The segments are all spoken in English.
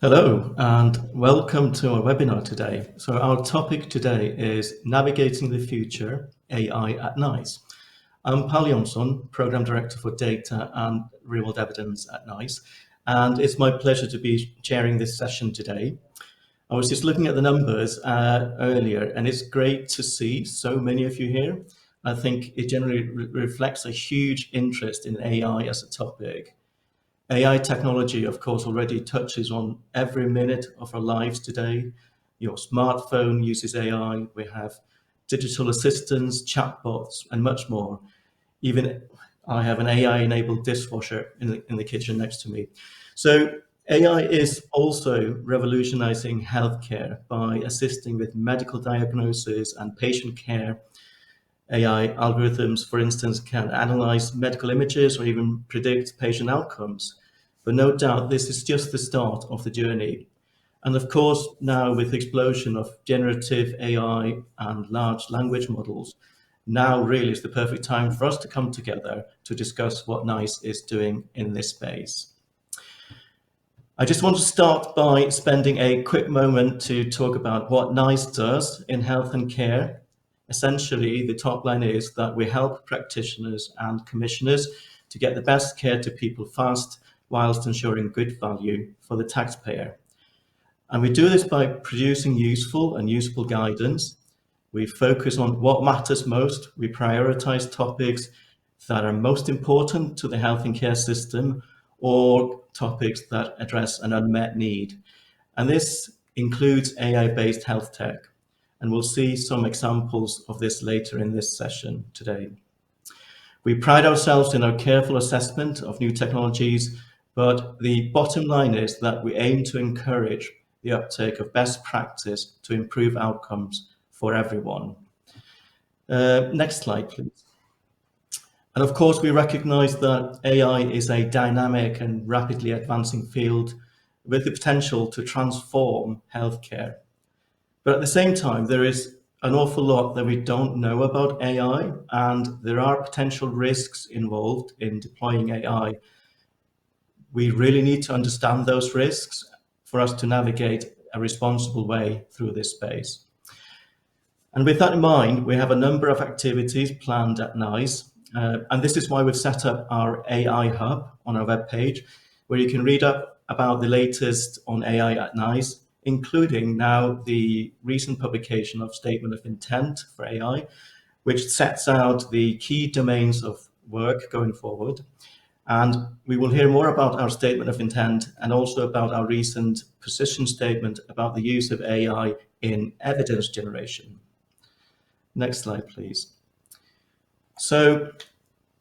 Hello and welcome to our webinar today. So our topic today is Navigating the Future, AI at NICE. I'm Pal Jonsson, Program Director for Data and Real-World Evidence at NICE, and it's my pleasure to be chairing this session today. I was just looking at the numbers earlier, and it's great to see so many of you here. I think it generally reflects a huge interest in AI as a topic. AI technology, of course, already touches on every minute of our lives today. Your smartphone uses AI. We have digital assistants, chatbots, and much more. Even I have an AI-enabled dishwasher in the kitchen next to me. So AI is also revolutionizing healthcare by assisting with medical diagnosis and patient care. AI algorithms, for instance, can analyze medical images or even predict patient outcomes. But no doubt, this is just the start of the journey. And of course, now with the explosion of generative AI and large language models, now really is the perfect time for us to come together to discuss what NICE is doing in this space. I just want to start by spending a quick moment to talk about what NICE does in health and care. Essentially, the top line is that we help practitioners and commissioners to get the best care to people fast, whilst ensuring good value for the taxpayer. And we do this by producing useful and useful guidance. We focus on what matters most. We prioritize topics that are most important to the health and care system or topics that address an unmet need. And this includes AI-based health tech. And we'll see some examples of this later in this session today. We pride ourselves in our careful assessment of new technologies, but the bottom line is that we aim to encourage the uptake of best practice to improve outcomes for everyone. Next slide, please. And of course, we recognize that AI is a dynamic and rapidly advancing field with the potential to transform healthcare. But at the same time, there is an awful lot that we don't know about AI, and there are potential risks involved in deploying AI. We really need to understand those risks for us to navigate a responsible way through this space. And with that in mind, we have a number of activities planned at NICE, and this is why we've set up our AI Hub on our webpage, where you can read up about the latest on AI at NICE, including now the recent publication of Statement of Intent for AI, which sets out the key domains of work going forward. And we will hear more about our Statement of Intent and also about our recent position statement about the use of AI in evidence generation. Next slide, please. So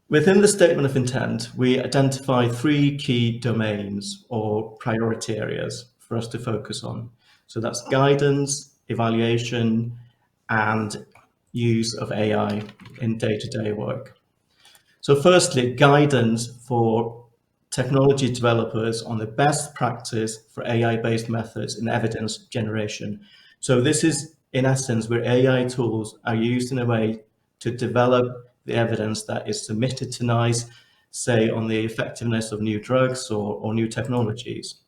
within the Statement of Intent, we identify three key domains or priority areas for us to focus on. So that's guidance, evaluation, and use of AI in day-to-day work. So firstly, guidance for technology developers on the best practice for AI-based methods in evidence generation. So this is, in essence, where AI tools are used in a way to develop the evidence that is submitted to NICE, say on the effectiveness of new drugs or new technologies.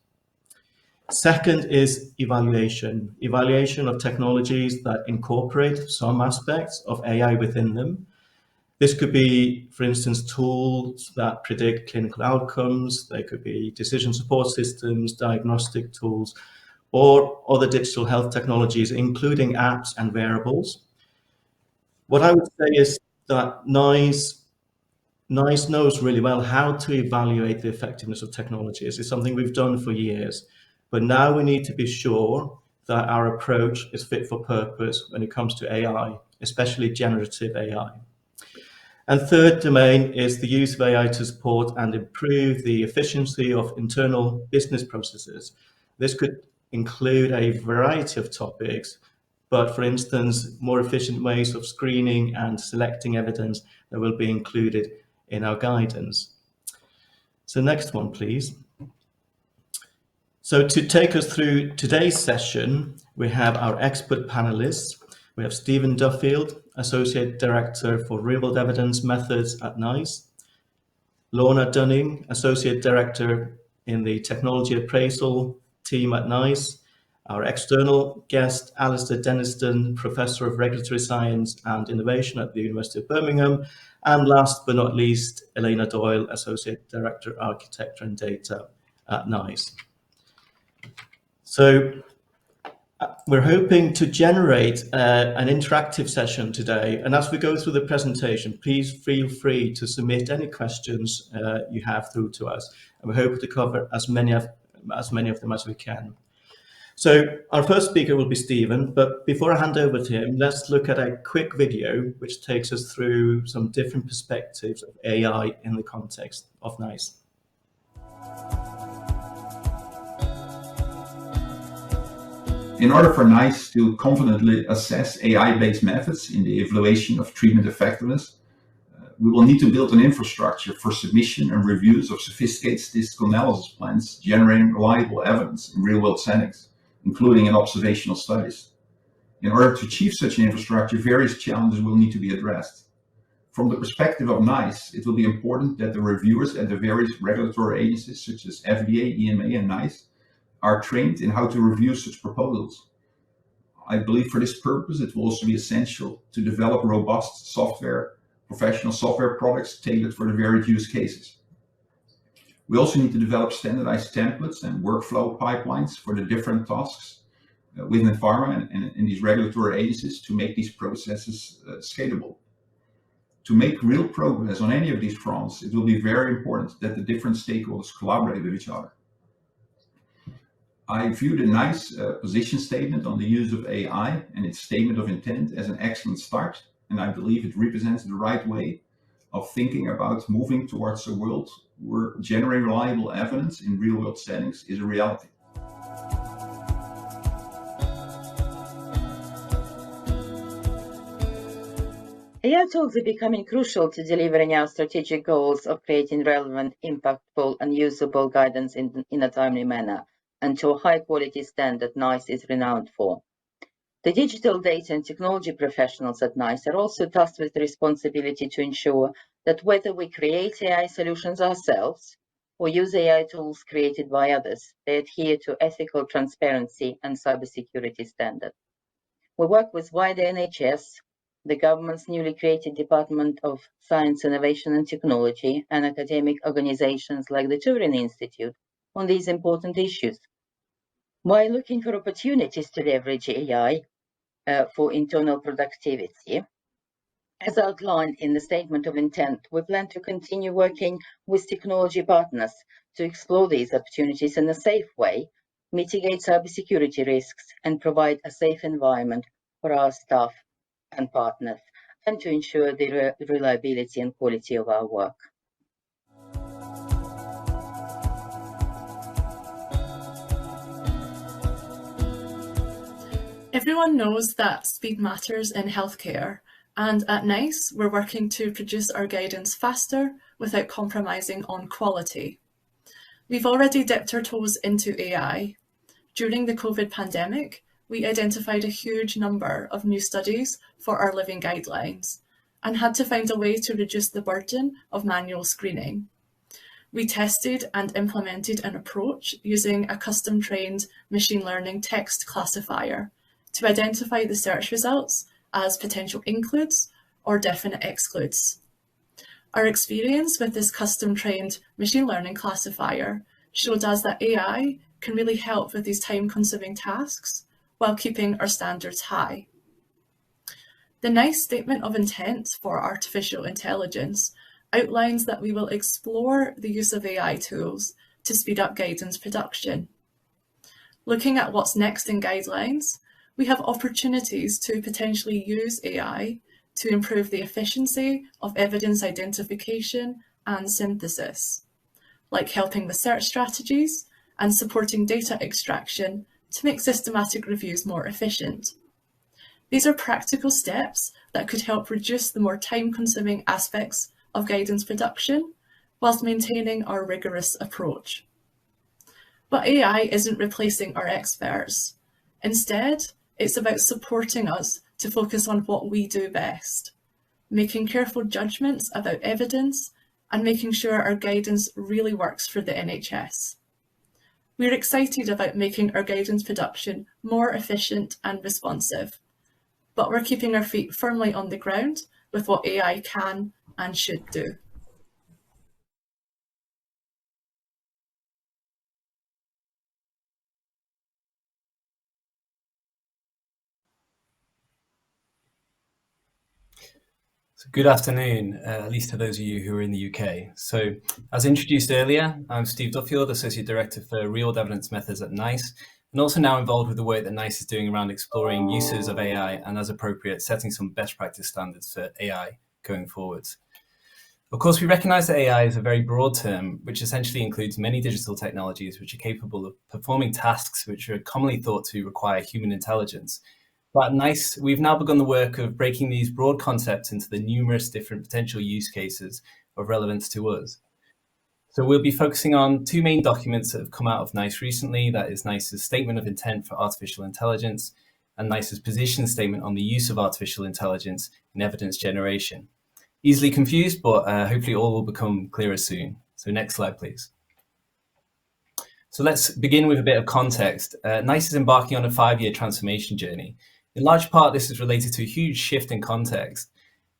Second is evaluation. Evaluation of technologies that incorporate some aspects of AI within them. This could be, for instance, tools that predict clinical outcomes. They could be decision support systems, diagnostic tools, or other digital health technologies, including apps and wearables. What I would say is that NICE knows really well how to evaluate the effectiveness of technologies. It's something we've done for years, but now we need to be sure that our approach is fit for purpose when it comes to AI, especially generative AI. And third domain is the use of AI to support and improve the efficiency of internal business processes. This could include a variety of topics, but for instance, more efficient ways of screening and selecting evidence that will be included in our guidance. So next one, please. So to take us through today's session, we have our expert panelists. We have Stephen Duffield, Associate Director for Real-World Evidence Methods at NICE, Lorna Dunning, Associate Director in the Technology Appraisal team at NICE, our external guest, Alistair Denniston, Professor of Regulatory Science and Innovation at the University of Birmingham, and last but not least, Elena Doyle, Associate Director, Architecture and Data at NICE. So we're hoping to generate an interactive session today, and as we go through the presentation, please feel free to submit any questions you have through to us, and we hope to cover as many of them as we can. So our first speaker will be Stephen, but before I hand over to him, let's look at a quick video which takes us through some different perspectives of AI in the context of NICE. In order for NICE to confidently assess AI-based methods in the evaluation of treatment effectiveness, we will need to build an infrastructure for submission and reviews of sophisticated statistical analysis plans generating reliable evidence in real-world settings, including in observational studies. In order to achieve such an infrastructure, various challenges will need to be addressed. From the perspective of NICE, it will be important that the reviewers at the various regulatory agencies such as FDA, EMA, and NICE are trained in how to review such proposals. I believe for this purpose, it will also be essential to develop robust software, professional software products tailored for the varied use cases. We also need to develop standardized templates and workflow pipelines for the different tasks within pharma and in these regulatory agencies to make these processes scalable. To make real progress on any of these fronts, it will be very important that the different stakeholders collaborate with each other. I view the NICE position statement on the use of AI and its statement of intent as an excellent start, and I believe it represents the right way of thinking about moving towards a world where generating reliable evidence in real-world settings is a reality. AI tools are becoming crucial to delivering our strategic goals of creating relevant, impactful, and usable guidance in a timely manner, and to a high-quality standard NICE is renowned for. The digital data and technology professionals at NICE are also tasked with the responsibility to ensure that whether we create AI solutions ourselves or use AI tools created by others, they adhere to ethical transparency and cybersecurity standards. We work with wider NHS, the government's newly created Department of Science, Innovation and Technology, and academic organizations like the Turing Institute on these important issues. While looking for opportunities to leverage AI for internal productivity, as outlined in the Statement of Intent, we plan to continue working with technology partners to explore these opportunities in a safe way, mitigate cybersecurity risks, and provide a safe environment for our staff and partners, and to ensure the reliability and quality of our work. Everyone knows that speed matters in healthcare, and at NICE, we're working to produce our guidance faster without compromising on quality. We've already dipped our toes into AI. During the COVID pandemic, we identified a huge number of new studies for our living guidelines and had to find a way to reduce the burden of manual screening. We tested and implemented an approach using a custom-trained machine learning text classifier to identify the search results as potential includes or definite excludes. Our experience with this custom-trained machine learning classifier showed us that AI can really help with these time-consuming tasks while keeping our standards high. The NICE Statement of Intent for Artificial Intelligence outlines that we will explore the use of AI tools to speed up guidance production. Looking at what's next in guidelines, we have opportunities to potentially use AI to improve the efficiency of evidence identification and synthesis, like helping with search strategies and supporting data extraction to make systematic reviews more efficient. These are practical steps that could help reduce the more time-consuming aspects of guidance production whilst maintaining our rigorous approach. But AI isn't replacing our experts. Instead, it's about supporting us to focus on what we do best, making careful judgments about evidence and making sure our guidance really works for the NHS. We're excited about making our guidance production more efficient and responsive, but we're keeping our feet firmly on the ground with what AI can and should do. So good afternoon, at least to those of you who are in the UK. So as introduced earlier, I'm Steve Duffield, Associate Director for Real Evidence Methods at NICE, and also now involved with the work that NICE is doing around exploring uses of AI and, as appropriate, setting some best practice standards for AI going forwards. Of course, we recognise that AI is a very broad term, which essentially includes many digital technologies which are capable of performing tasks which are commonly thought to require human intelligence. But at NICE, we've now begun the work of breaking these broad concepts into the numerous different potential use cases of relevance to us. So we'll be focusing on two main documents that have come out of NICE recently. That is NICE's Statement of Intent for Artificial Intelligence and NICE's Position Statement on the Use of Artificial Intelligence in Evidence Generation. Easily confused, but hopefully all will become clearer soon. So next slide, please. So let's begin with a bit of context. NICE is embarking on a 5-year transformation journey. In large part, this is related to a huge shift in context.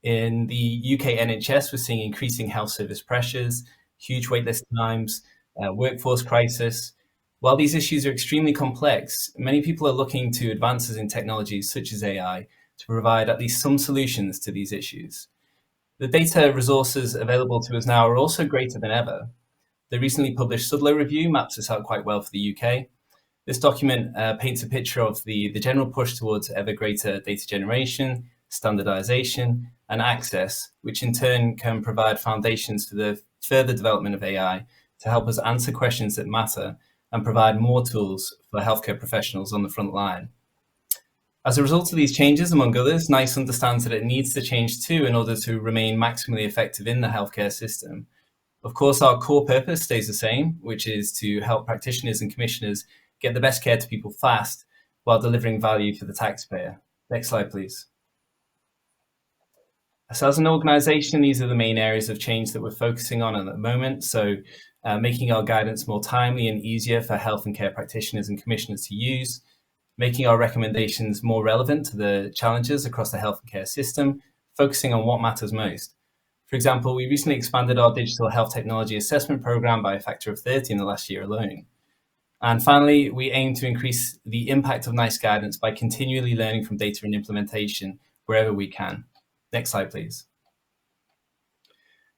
In the UK NHS, we're seeing increasing health service pressures, huge waitlist times, workforce crisis. While these issues are extremely complex, many people are looking to advances in technologies such as AI to provide at least some solutions to these issues. The data resources available to us now are also greater than ever. The recently published Sudlow review maps this out quite well for the UK. This document paints a picture of the general push towards ever greater data generation, standardization, and access, which in turn can provide foundations for the further development of AI to help us answer questions that matter and provide more tools for healthcare professionals on the front line. As a result of these changes, among others, NICE understands that it needs to change too in order to remain maximally effective in the healthcare system. Of course, our core purpose stays the same, which is to help practitioners and commissioners get the best care to people fast while delivering value for the taxpayer. Next slide, please. So as an organisation, these are the main areas of change that we're focusing on at the moment. So making our guidance more timely and easier for health and care practitioners and commissioners to use, making our recommendations more relevant to the challenges across the health and care system, focusing on what matters most. For example, we recently expanded our digital health technology assessment program by a factor of 30 in the last year alone. And finally, we aim to increase the impact of NICE guidance by continually learning from data and implementation wherever we can. Next slide, please.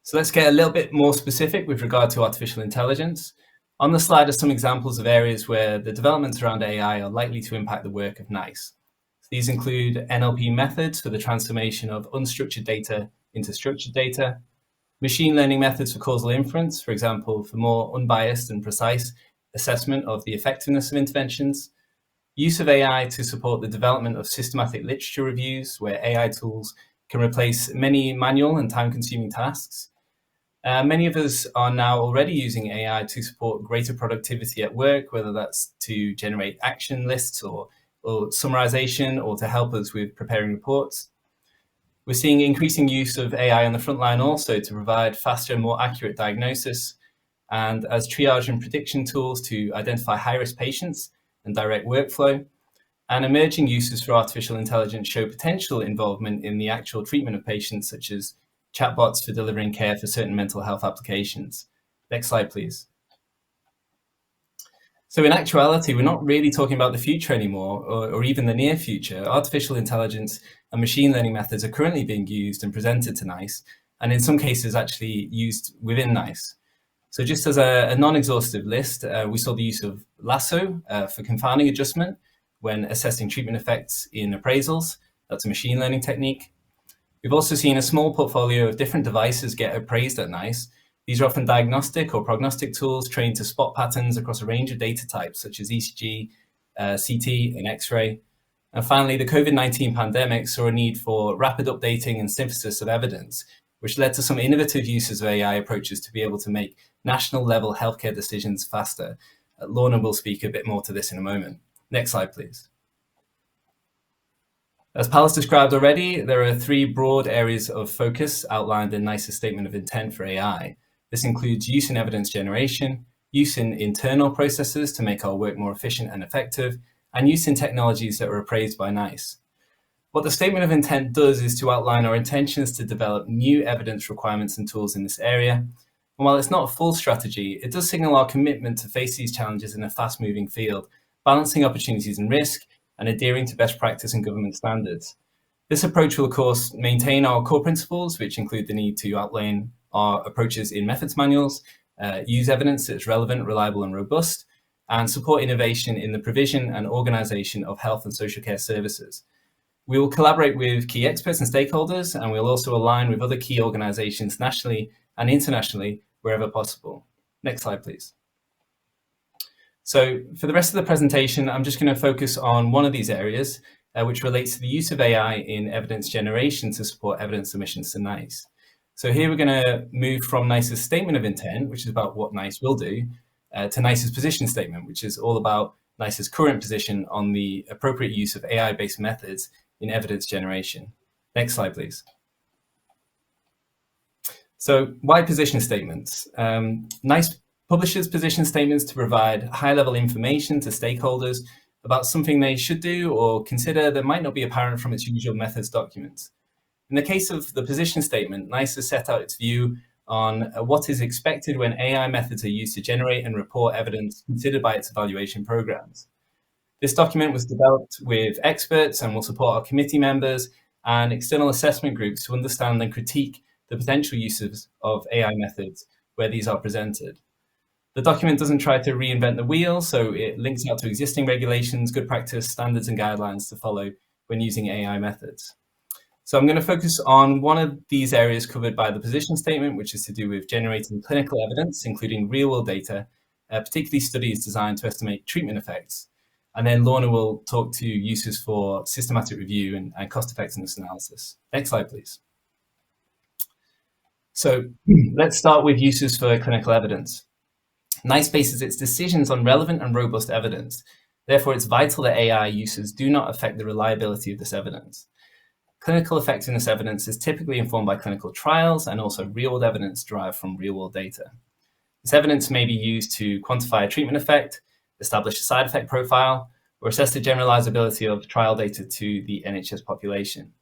So let's get a little bit more specific with regard to artificial intelligence. On the slide are some examples of areas where the developments around AI are likely to impact the work of NICE. These include NLP methods for the transformation of unstructured data into structured data, machine learning methods for causal inference, for example, for more unbiased and precise assessment of the effectiveness of interventions, use of AI to support the development of systematic literature reviews, where AI tools can replace many manual and time-consuming tasks. Many of us are now already using AI to support greater productivity at work, whether that's to generate action lists or summarization, or to help us with preparing reports. We're seeing increasing use of AI on the front line also to provide faster and more accurate diagnosis, and as triage and prediction tools to identify high-risk patients and direct workflow. And emerging uses for artificial intelligence show potential involvement in the actual treatment of patients, such as chatbots for delivering care for certain mental health applications. Next slide, please. So in actuality, we're not really talking about the future anymore, or even the near future. Artificial intelligence and machine learning methods are currently being used and presented to NICE, and in some cases actually used within NICE. So just as a non-exhaustive list, we saw the use of Lasso for confounding adjustment when assessing treatment effects in appraisals. That's a machine learning technique. We've also seen a small portfolio of different devices get appraised at NICE. These are often diagnostic or prognostic tools trained to spot patterns across a range of data types, such as ECG, CT, and X-ray. And finally, the COVID-19 pandemic saw a need for rapid updating and synthesis of evidence, which led to some innovative uses of AI approaches to be able to make national level healthcare decisions faster. Lorna will speak a bit more to this in a moment. Next slide, please. As Pal has described already, there are 3 broad areas of focus outlined in NICE's Statement of Intent for AI. This includes use in evidence generation, use in internal processes to make our work more efficient and effective, and use in technologies that are appraised by NICE. What the statement of intent does is to outline our intentions to develop new evidence requirements and tools in this area. And while it's not a full strategy, it does signal our commitment to face these challenges in a fast-moving field, balancing opportunities and risk, and adhering to best practice and government standards. This approach will, of course, maintain our core principles, which include the need to outline our approaches in methods manuals, use evidence that's relevant, reliable, and robust, and support innovation in the provision and organisation of health and social care services. We will collaborate with key experts and stakeholders, and we'll also align with other key organisations nationally and internationally wherever possible. Next slide, please. So for the rest of the presentation, I'm just going to focus on one of these areas, which relates to the use of AI in evidence generation to support evidence submissions to NICE. So here we're going to move from NICE's statement of intent, which is about what NICE will do, to NICE's position statement, which is all about NICE's current position on the appropriate use of AI-based methods in evidence generation. Next slide, please. So why position statements? NICE publishes position statements to provide high-level information to stakeholders about something they should do or consider that might not be apparent from its usual methods documents. In the case of the position statement, NICE has set out its view on what is expected when AI methods are used to generate and report evidence considered by its evaluation programs. This document was developed with experts and will support our committee members and external assessment groups to understand and critique the potential uses of AI methods where these are presented. The document doesn't try to reinvent the wheel, so it links out to existing regulations, good practice, standards, and guidelines to follow when using AI methods. So I'm going to focus on one of these areas covered by the position statement, which is to do with generating clinical evidence, including real-world data, particularly studies designed to estimate treatment effects. And then Lorna will talk to uses for systematic review and cost-effectiveness analysis. Next slide, please. So let's start with uses for clinical evidence. NICE bases its decisions on relevant and robust evidence. Therefore, it's vital that AI uses do not affect the reliability of this evidence. Clinical effectiveness evidence is typically informed by clinical trials and also real-world evidence derived from real-world data. This evidence may be used to quantify a treatment effect, establish a side effect profile, or assess the generalizability of trial data to the NHS population.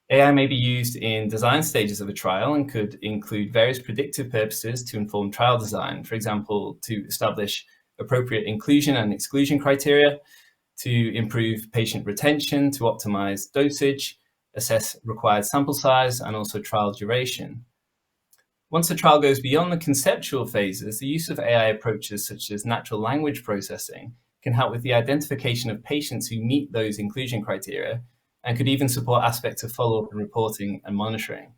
AI may be used in design stages of a trial and could include various predictive purposes to inform trial design, for example, to establish appropriate inclusion and exclusion criteria, to improve patient retention, to optimize dosage, assess required sample size, and also trial duration. Once a trial goes beyond the conceptual phases, the use of AI approaches such as natural language processing can help with the identification of patients who meet those inclusion criteria and could even support aspects of follow-up and reporting and monitoring.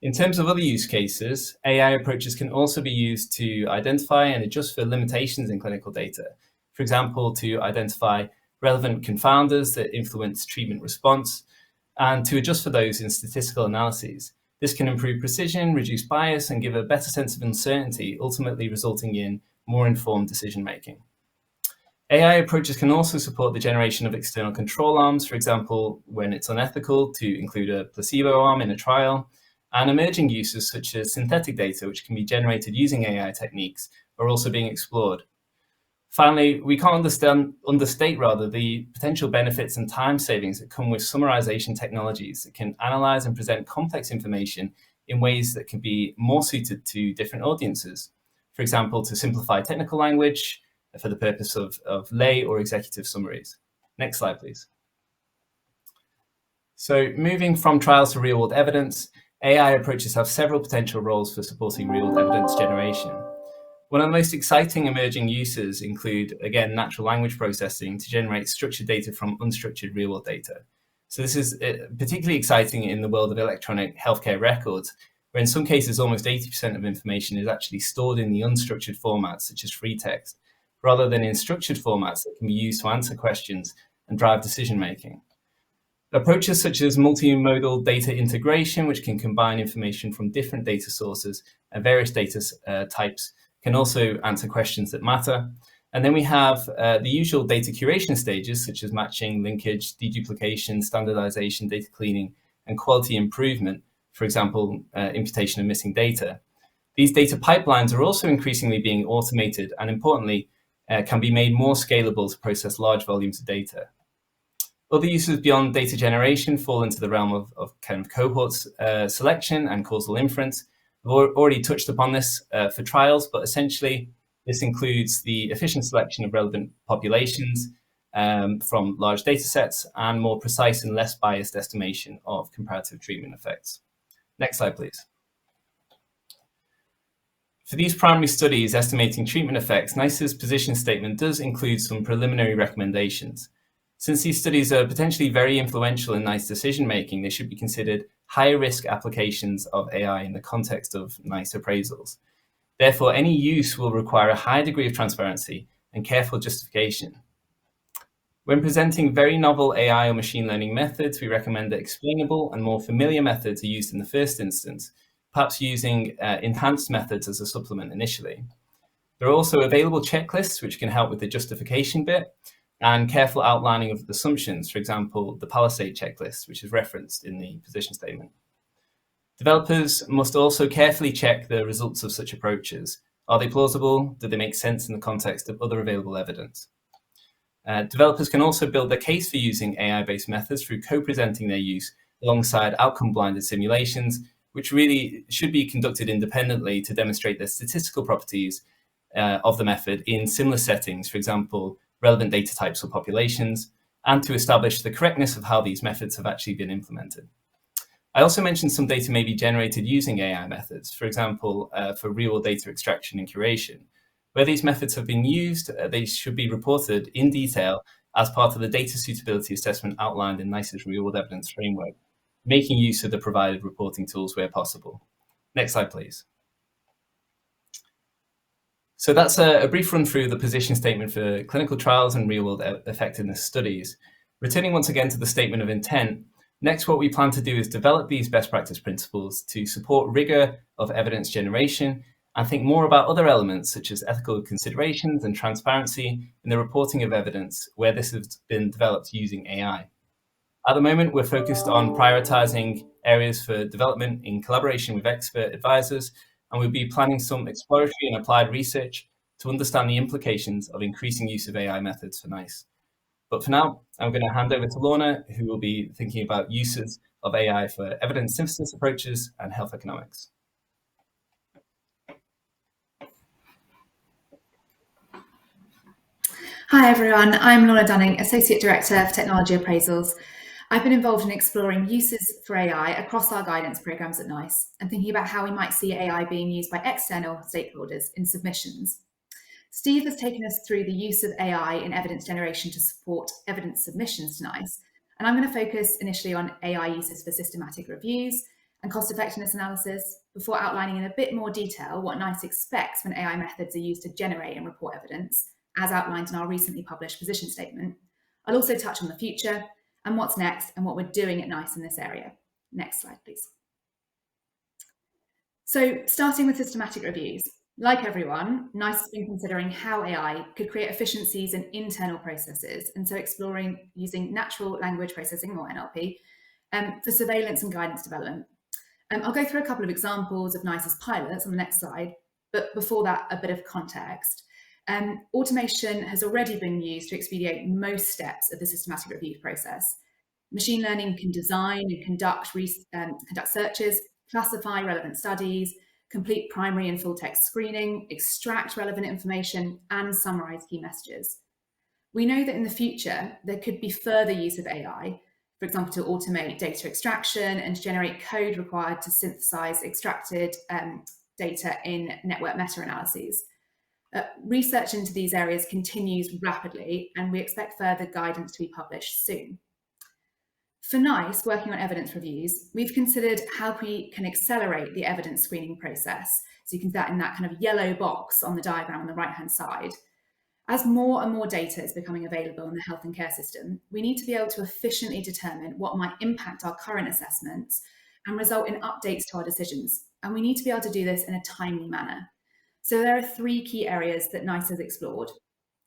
In terms of other use cases, AI approaches can also be used to identify and adjust for limitations in clinical data. For example, to identify relevant confounders that influence treatment response and to adjust for those in statistical analyses. This can improve precision, reduce bias, and give a better sense of uncertainty, ultimately resulting in more informed decision-making. AI approaches can also support the generation of external control arms, for example, when it's unethical to include a placebo arm in a trial, and emerging uses such as synthetic data, which can be generated using AI techniques, are also being explored. Finally, we can't understate the potential benefits and time savings that come with summarization technologies that can analyze and present complex information in ways that can be more suited to different audiences. For example, to simplify technical language, for the purpose of lay or executive summaries. Next slide, please. So moving from trials to real-world evidence, AI approaches have several potential roles for supporting real-world evidence generation. One of the most exciting emerging uses include, again, natural language processing to generate structured data from unstructured real-world data. So this is particularly exciting in the world of electronic healthcare records, where in some cases almost 80% of information is actually stored in the unstructured formats, such as free text, rather than in structured formats that can be used to answer questions and drive decision-making. Approaches such as multimodal data integration, which can combine information from different data sources and various data types, can also answer questions that matter. And then we have the usual data curation stages, such as matching, linkage, deduplication, standardization, data cleaning, and quality improvement, for example, imputation of missing data. These data pipelines are also increasingly being automated and, importantly, can be made more scalable to process large volumes of data. Other uses beyond data generation fall into the realm of kind of cohorts selection and causal inference. I've already touched upon this for trials, but essentially this includes the efficient selection of relevant populations from large data sets and more precise and less biased estimation of comparative treatment effects. Next slide, please. For these primary studies estimating treatment effects, NICE's position statement does include some preliminary recommendations. Since these studies are potentially very influential in NICE decision-making, they should be considered high-risk applications of AI in the context of NICE appraisals. Therefore, any use will require a high degree of transparency and careful justification. When presenting very novel AI or machine learning methods, we recommend that explainable and more familiar methods are used in the first instance, perhaps using enhanced methods as a supplement initially. There are also available checklists which can help with the justification bit and careful outlining of assumptions, for example, the Palisade checklist, which is referenced in the position statement. Developers must also carefully check the results of such approaches. Are they plausible? Do they make sense in the context of other available evidence? Developers can also build their case for using AI-based methods through co-presenting their use alongside outcome-blinded simulations, which really should be conducted independently to demonstrate the statistical properties of the method in similar settings, for example, relevant data types or populations, and to establish the correctness of how these methods have actually been implemented. I also mentioned some data may be generated using AI methods, for example, for real-world data extraction and curation. Where these methods have been used, they should be reported in detail as part of the data suitability assessment outlined in NICE's real-world evidence framework, making use of the provided reporting tools where possible. Next slide, please. So that's a brief run through the position statement for clinical trials and real-world effectiveness studies. Returning once again to the statement of intent, next what we plan to do is develop these best practice principles to support rigor of evidence generation and think more about other elements such as ethical considerations and transparency in the reporting of evidence where this has been developed using AI. At the moment, we're focused on prioritizing areas for development in collaboration with expert advisors, and we'll be planning some exploratory and applied research to understand the implications of increasing use of AI methods for NICE. But for now, I'm going to hand over to Lorna, who will be thinking about uses of AI for evidence synthesis approaches and health economics. Hi everyone, I'm Lorna Dunning, Associate Director of Technology Appraisals. I've been involved in exploring uses for AI across our guidance programs at NICE and thinking about how we might see AI being used by external stakeholders in submissions. Steve has taken us through the use of AI in evidence generation to support evidence submissions to NICE, and I'm going to focus initially on AI uses for systematic reviews and cost-effectiveness analysis before outlining in a bit more detail what NICE expects when AI methods are used to generate and report evidence, as outlined in our recently published position statement. I'll also touch on the future and what's next and what we're doing at NICE in this area. Next slide, please. So starting with systematic reviews. Like everyone, NICE has been considering how AI could create efficiencies in internal processes, and so exploring using natural language processing, or NLP, for surveillance and guidance development. I'll go through a couple of examples of NICE's pilots on the next slide, but before that, a bit of context. Automation has already been used to expedite most steps of the systematic review process. Machine learning can design and conduct searches, classify relevant studies, complete primary and full text screening, extract relevant information, and summarize key messages. We know that in the future, there could be further use of AI, for example, to automate data extraction and to generate code required to synthesize extracted data in network meta-analyses. Research into these areas continues rapidly, and we expect further guidance to be published soon. For NICE, working on evidence reviews, we've considered how we can accelerate the evidence screening process. So you can see that in that kind of yellow box on the diagram on the right-hand side. As more and more data is becoming available in the health and care system, we need to be able to efficiently determine what might impact our current assessments and result in updates to our decisions. And we need to be able to do this in a timely manner. So there are three key areas that NICE has explored.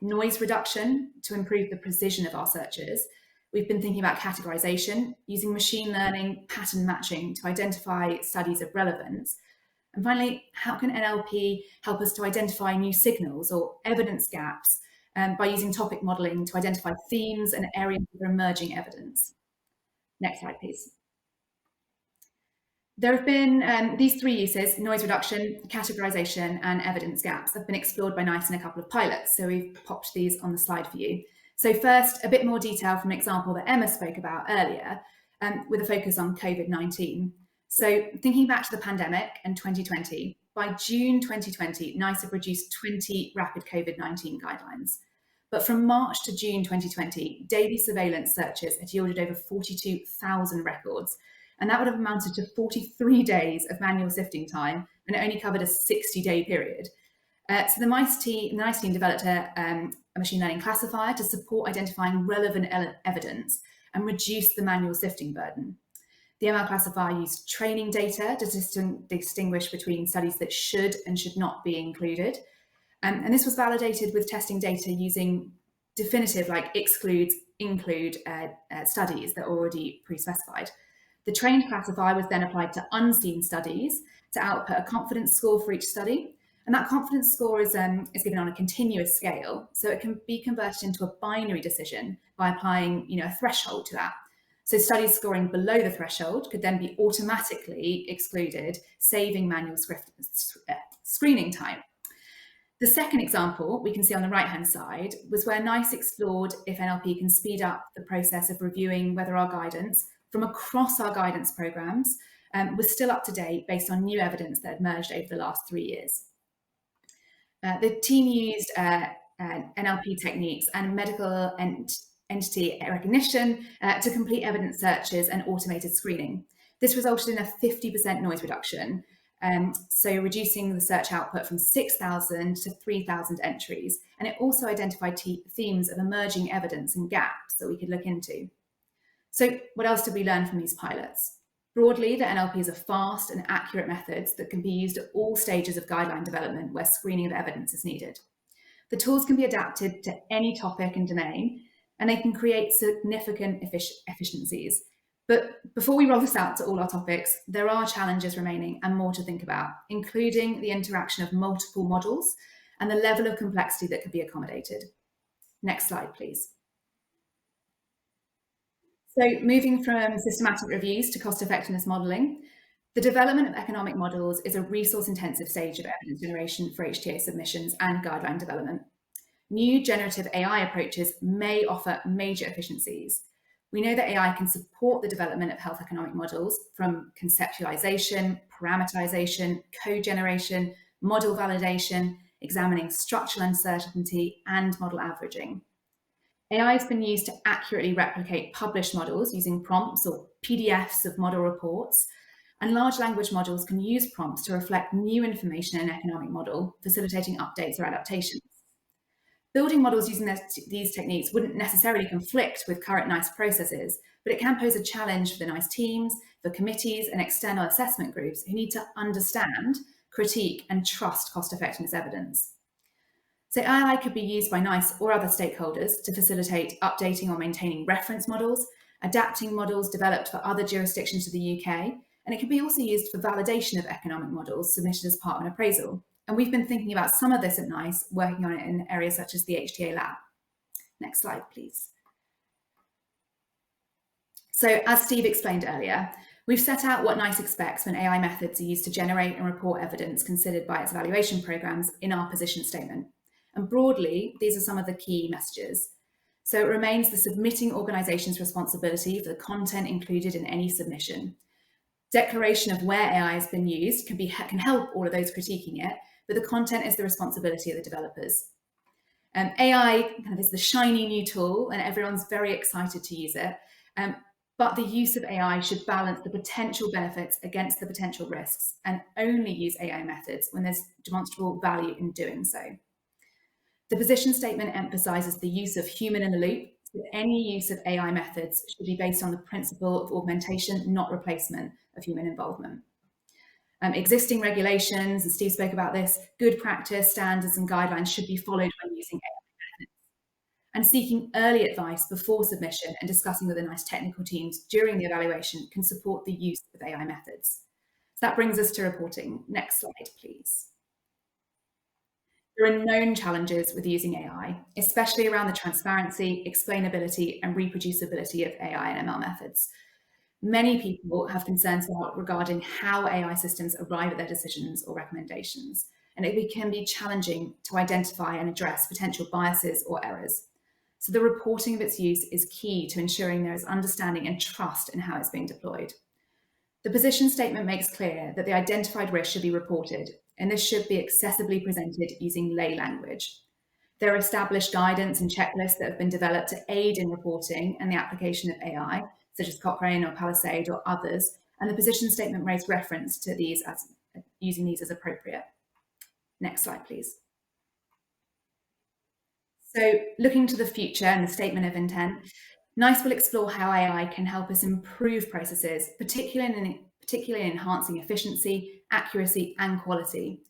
Noise reduction to improve the precision of our searches. We've been thinking about categorization, using machine learning, pattern matching to identify studies of relevance. And finally, how can NLP help us to identify new signals or evidence gaps by using topic modeling to identify themes and areas of emerging evidence? Next slide, please. There have been these three uses: noise reduction, categorization, and evidence gaps have been explored by NICE in a couple of pilots. So we've popped these on the slide for you. So first, a bit more detail from an example that Emma spoke about earlier, with a focus on COVID-19. So thinking back to the pandemic and 2020, by June 2020, NICE had produced 20 rapid COVID-19 guidelines. But from March to June 2020, daily surveillance searches had yielded over 42,000 records. And that would have amounted to 43 days of manual sifting time, and it only covered a 60-day period. So the NICE team developed a machine learning classifier to support identifying relevant evidence and reduce the manual sifting burden. The ML classifier used training data to distinguish between studies that should and should not be included. And this was validated with testing data using definitive, like exclude, include studies that are already pre-specified. The trained classifier was then applied to unseen studies to output a confidence score for each study. And that confidence score is given on a continuous scale. So it can be converted into a binary decision by applying a threshold to that. So studies scoring below the threshold could then be automatically excluded, saving manual screening time. The second example we can see on the right-hand side was where NICE explored if NLP can speed up the process of reviewing whether our guidance from across our guidance programs was still up to date based on new evidence that had emerged over the last 3 years. The team used NLP techniques and medical entity recognition to complete evidence searches and automated screening. This resulted in a 50% noise reduction, so reducing the search output from 6,000 to 3,000 entries. And it also identified themes of emerging evidence and gaps that we could look into. So what else did we learn from these pilots? Broadly, the NLP is a fast and accurate method that can be used at all stages of guideline development where screening of evidence is needed. The tools can be adapted to any topic and domain, and they can create significant efficiencies. But before we roll this out to all our topics, there are challenges remaining and more to think about, including the interaction of multiple models and the level of complexity that could be accommodated. Next slide, please. So moving from systematic reviews to cost-effectiveness modelling, the development of economic models is a resource-intensive stage of evidence generation for HTA submissions and guideline development. New generative AI approaches may offer major efficiencies. We know that AI can support the development of health economic models from conceptualization, parameterization, code generation, model validation, examining structural uncertainty, and model averaging. AI has been used to accurately replicate published models using prompts or PDFs of model reports, and large language models can use prompts to reflect new information in an economic model, facilitating updates or adaptations. Building models using these techniques wouldn't necessarily conflict with current NICE processes, but it can pose a challenge for the NICE teams, for committees and external assessment groups who need to understand, critique and trust cost-effectiveness evidence. So AI could be used by NICE or other stakeholders to facilitate updating or maintaining reference models, adapting models developed for other jurisdictions to the UK, and it can be also used for validation of economic models submitted as part of an appraisal. And we've been thinking about some of this at NICE, working on it in areas such as the HTA lab. Next slide, please. So as Steve explained earlier, we've set out what NICE expects when AI methods are used to generate and report evidence considered by its evaluation programs in our position statement. And broadly, these are some of the key messages. So it remains the submitting organisation's responsibility for the content included in any submission. Declaration of where AI has been used can help all of those critiquing it, but the content is the responsibility of the developers. AI kind of is the shiny new tool and everyone's very excited to use it. But the use of AI should balance the potential benefits against the potential risks and only use AI methods when there's demonstrable value in doing so. The position statement emphasises the use of human in the loop. So any use of AI methods should be based on the principle of augmentation, not replacement of human involvement. Existing regulations, and Steve spoke about this, good practice, standards and guidelines should be followed when using AI methods. And seeking early advice before submission and discussing with the NICE technical teams during the evaluation can support the use of AI methods. So that brings us to reporting. Next slide, please. There are known challenges with using AI, especially around the transparency, explainability, and reproducibility of AI and ML methods. Many people have concerns regarding how AI systems arrive at their decisions or recommendations, and it can be challenging to identify and address potential biases or errors. So the reporting of its use is key to ensuring there is understanding and trust in how it's being deployed. The position statement makes clear that the identified risk should be reported, and this should be accessibly presented using lay language. There are established guidance and checklists that have been developed to aid in reporting and the application of AI, such as Cochrane or Palisade or others, and the position statement makes reference to these as using these as appropriate. Next slide, please. So looking to the future and the statement of intent, NICE will explore how AI can help us improve processes, particularly in enhancing efficiency, accuracy, and quality.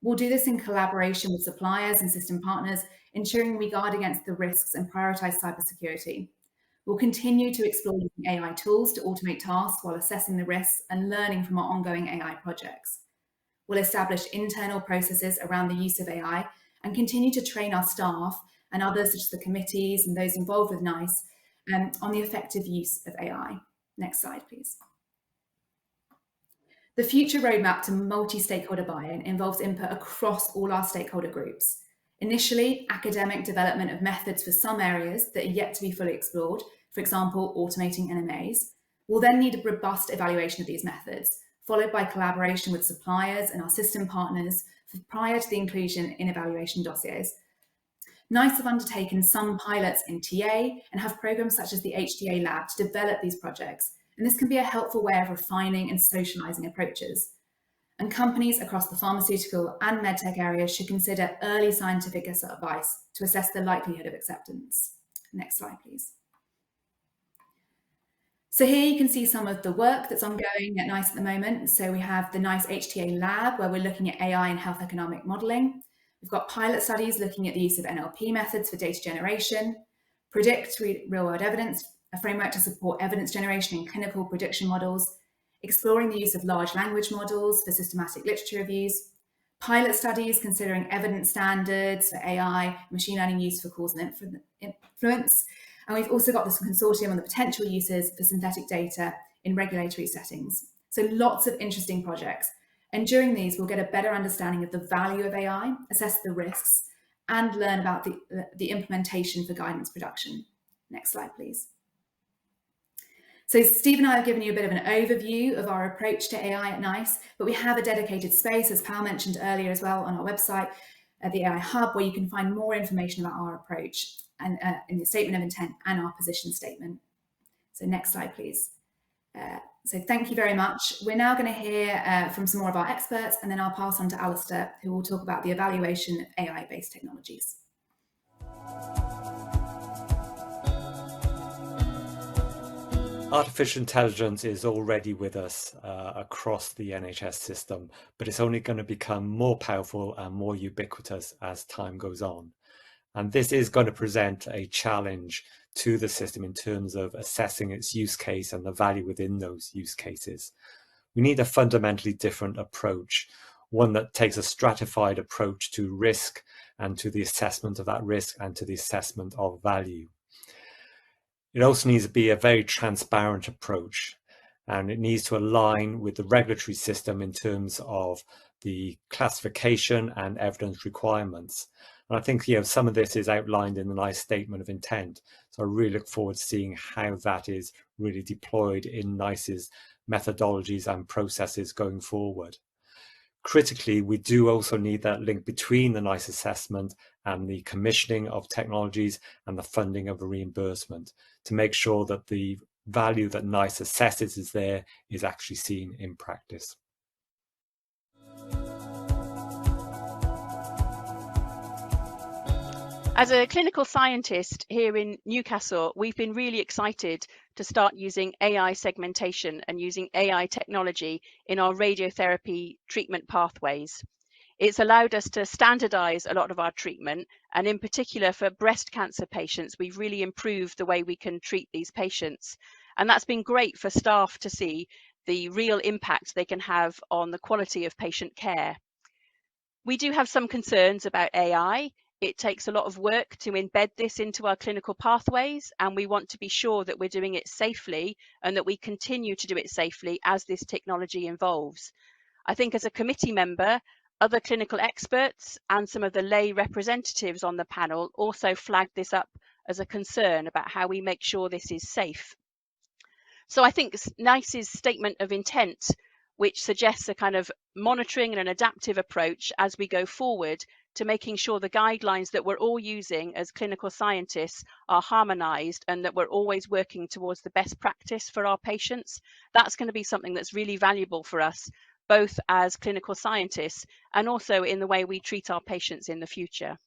We'll do this in collaboration with suppliers and system partners, ensuring we guard against the risks and prioritize cybersecurity. We'll continue to explore using AI tools to automate tasks while assessing the risks and learning from our ongoing AI projects. We'll establish internal processes around the use of AI and continue to train our staff and others, such as the committees and those involved with NICE, on the effective use of AI. Next slide, please. The future roadmap to multi-stakeholder buy-in involves input across all our stakeholder groups. Initially, academic development of methods for some areas that are yet to be fully explored, for example, automating NMAs, will then need a robust evaluation of these methods, followed by collaboration with suppliers and our system partners prior to the inclusion in evaluation dossiers. NICE have undertaken some pilots in TA and have programs such as the HTA Lab to develop these projects, and this can be a helpful way of refining and socializing approaches. And companies across the pharmaceutical and medtech areas should consider early scientific advice to assess the likelihood of acceptance. Next slide, please. So here you can see some of the work that's ongoing at NICE at the moment. So we have the NICE HTA Lab, where we're looking at AI and health economic modelling. We've got pilot studies looking at the use of NLP methods for data generation, predict real-world evidence, a framework to support evidence generation and clinical prediction models, exploring the use of large language models for systematic literature reviews, pilot studies considering evidence standards for AI, machine learning use for cause and influence. And we've also got this consortium on the potential uses for synthetic data in regulatory settings. So lots of interesting projects. And during these, we'll get a better understanding of the value of AI, assess the risks, and learn about the implementation for guidance production. Next slide, please. So Steve and I have given you a bit of an overview of our approach to AI at NICE, but we have a dedicated space, as Pal mentioned earlier as well, on our website, the AI Hub, where you can find more information about our approach and in the statement of intent and our position statement. So next slide, please. So thank you very much. We're now going to hear from some more of our experts, and then I'll pass on to Alistair, who will talk about the evaluation of AI-based technologies. Artificial intelligence is already with us across the NHS system, but it's only going to become more powerful and more ubiquitous as time goes on. And this is going to present a challenge to the system in terms of assessing its use case and the value within those use cases. We need a fundamentally different approach, one that takes a stratified approach to risk and to the assessment of that risk and to the assessment of value. It also needs to be a very transparent approach, and it needs to align with the regulatory system in terms of the classification and evidence requirements. And I think some of this is outlined in the NICE statement of intent. So I really look forward to seeing how that is really deployed in NICE's methodologies and processes going forward. Critically, we do also need that link between the NICE assessment and the commissioning of technologies and the funding of a reimbursement to make sure that the value that NICE assesses is actually seen in practice. As a clinical scientist here in Newcastle, we've been really excited to start using AI segmentation and using AI technology in our radiotherapy treatment pathways. It's allowed us to standardize a lot of our treatment, and in particular for breast cancer patients, we've really improved the way we can treat these patients. And that's been great for staff to see the real impact they can have on the quality of patient care. We do have some concerns about AI. It takes a lot of work to embed this into our clinical pathways, and we want to be sure that we're doing it safely and that we continue to do it safely as this technology evolves. I think as a committee member, other clinical experts and some of the lay representatives on the panel also flagged this up as a concern about how we make sure this is safe. So I think NICE's statement of intent, which suggests a kind of monitoring and an adaptive approach as we go forward to making sure the guidelines that we're all using as clinical scientists are harmonized and that we're always working towards the best practice for our patients, that's going to be something that's really valuable for us, both as clinical scientists and also in the way we treat our patients in the future.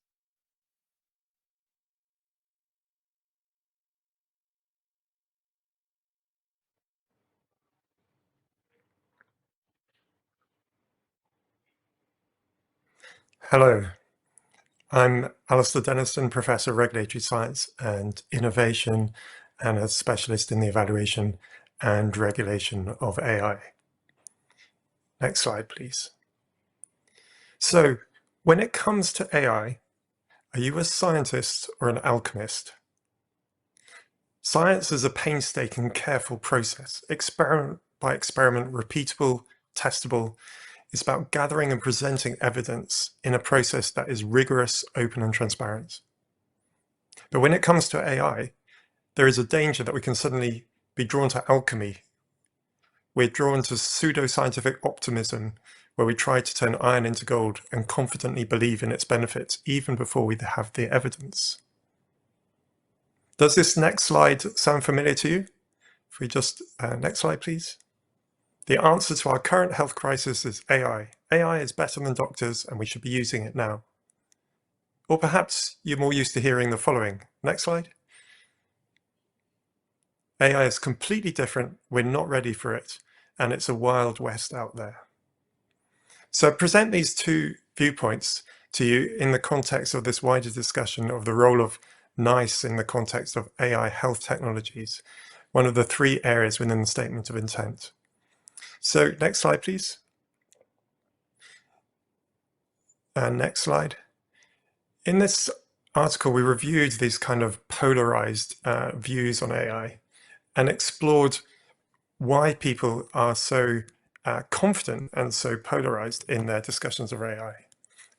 Hello, I'm Alistair Denniston, Professor of Regulatory Science and Innovation and a specialist in the evaluation and regulation of AI. Next slide, please. So, when it comes to AI, are you a scientist or an alchemist? Science is a painstaking, careful process, experiment by experiment, repeatable, testable. It's about gathering and presenting evidence in a process that is rigorous, open, and transparent. But when it comes to AI, there is a danger that we can suddenly be drawn to alchemy. We're drawn to pseudoscientific optimism, where we try to turn iron into gold and confidently believe in its benefits, even before we have the evidence. Does this next slide sound familiar to you? If we just, next slide, please. The answer to our current health crisis is AI. AI is better than doctors, and we should be using it now. Or perhaps you're more used to hearing the following. Next slide. AI is completely different. We're not ready for it, and it's a wild west out there. So I present these two viewpoints to you in the context of this wider discussion of the role of NICE in the context of AI health technologies, one of the three areas within the statement of intent. So next slide, please. And next slide. In this article, we reviewed these kind of polarized views on AI and explored why people are so confident and so polarized in their discussions of AI.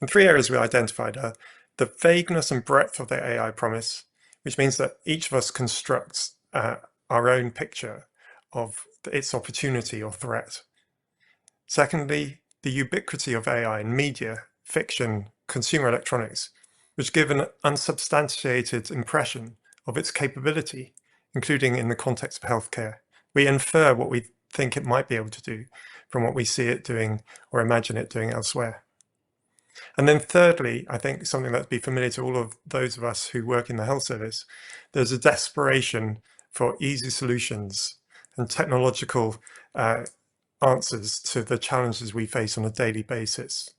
And three areas we identified are the vagueness and breadth of the AI promise, which means that each of us constructs our own picture of its opportunity or threat. Secondly, the ubiquity of AI in media, fiction, consumer electronics, which give an unsubstantiated impression of its capability, including in the context of healthcare. We infer what we think it might be able to do from what we see it doing or imagine it doing elsewhere. And then thirdly, I think something that'd be familiar to all of those of us who work in the health service, there's a desperation for easy solutions and technological answers to the challenges we face on a daily basis.